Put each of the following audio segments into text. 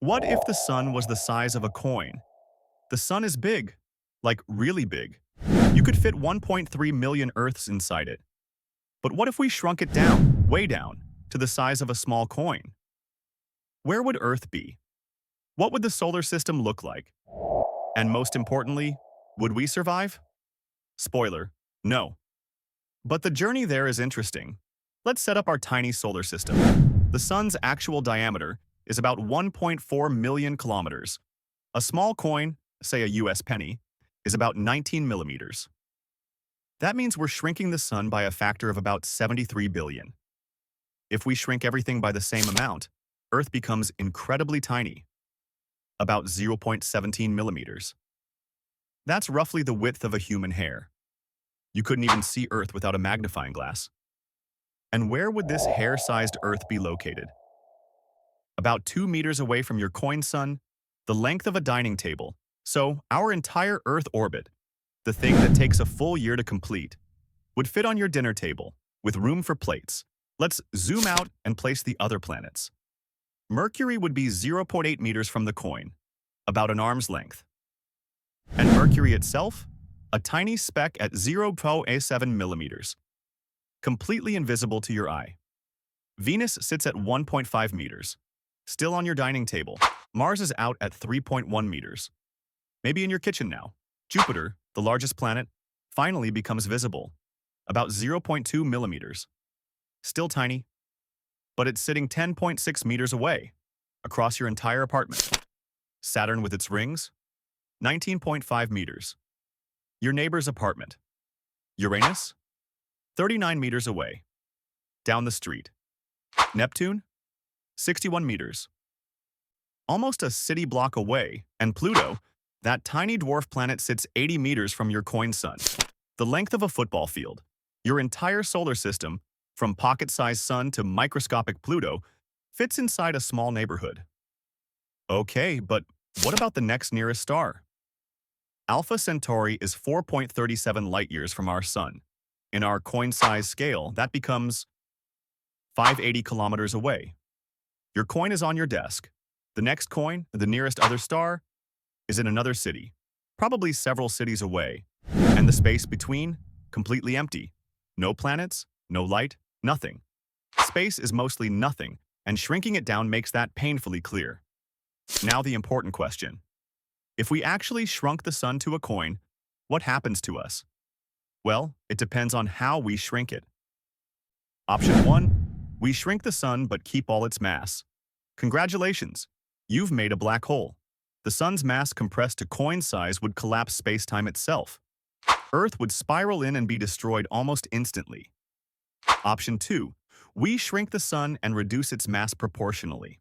What if the sun was the size of a coin? The sun is big, like really big. You could fit 1.3 million Earths inside it. But what if we shrunk it down, way down, to the size of a small coin? Where would Earth be? What would the solar system look like? And most importantly, would we survive? Spoiler, no. But the journey there is interesting. Let's set up our tiny solar system. The sun's actual diameter is about 1.4 million kilometers. A small coin, say a US penny, is about 19 millimeters. That means we're shrinking the sun by a factor of about 73 billion. If we shrink everything by the same amount, Earth becomes incredibly tiny, about 0.17 millimeters. That's roughly the width of a human hair. You couldn't even see Earth without a magnifying glass. And where would this hair-sized Earth be located? About 2 meters away from your coin sun, the length of a dining table. So our entire Earth orbit, the thing that takes a full year to complete, would fit on your dinner table, with room for plates. Let's zoom out and place the other planets. Mercury would be 0.8 meters from the coin, about an arm's length. And Mercury itself? A tiny speck at 0.7 millimeters, completely invisible to your eye. Venus sits at 1.5 meters, still on your dining table. Mars is out at 3.1 meters. Maybe in your kitchen now. Jupiter, the largest planet, finally becomes visible, about 0.2 millimeters. Still tiny, but it's sitting 10.6 meters away, across your entire apartment. Saturn with its rings, 19.5 meters. Your neighbor's apartment. Uranus, 39 meters away, down the street. Neptune, 61 meters. Almost a city block away, and Pluto, that tiny dwarf planet, sits 80 meters from your coin sun, the length of a football field. Your entire solar system, from pocket-sized sun to microscopic Pluto, fits inside a small neighborhood. Okay, but what about the next nearest star? Alpha Centauri is 4.37 light-years from our sun. In our coin-size scale, that becomes 580 kilometers away. Your coin is on your desk. The next coin, the nearest other star, is in another city, probably several cities away, and the space between, completely empty. No planets, no light, nothing. Space is mostly nothing, and shrinking it down makes that painfully clear. Now the important question. If we actually shrunk the sun to a coin, what happens to us? Well, it depends on how we shrink it. Option 1. We shrink the sun but keep all its mass. Congratulations! You've made a black hole. The sun's mass compressed to coin size would collapse space-time itself. Earth would spiral in and be destroyed almost instantly. Option 2. We shrink the sun and reduce its mass proportionally.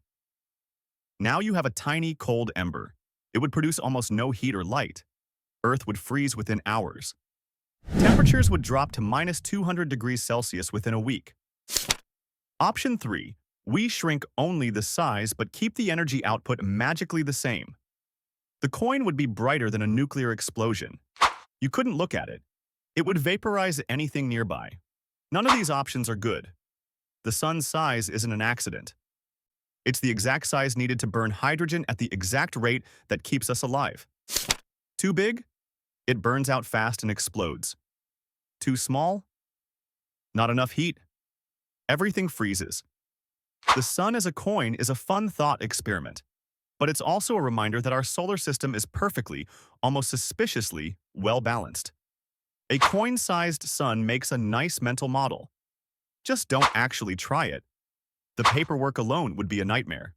Now you have a tiny, cold ember. It would produce almost no heat or light. Earth would freeze within hours. Temperatures would drop to minus 200 degrees Celsius within a week. Option 3. We shrink only the size but keep the energy output magically the same. The coin would be brighter than a nuclear explosion. You couldn't look at it. It would vaporize anything nearby. None of these options are good. The sun's size isn't an accident. It's the exact size needed to burn hydrogen at the exact rate that keeps us alive. Too big? It burns out fast and explodes. Too small? Not enough heat. Everything freezes. The sun as a coin is a fun thought experiment, but it's also a reminder that our solar system is perfectly, almost suspiciously, well-balanced. A coin-sized sun makes a nice mental model. Just don't actually try it. The paperwork alone would be a nightmare.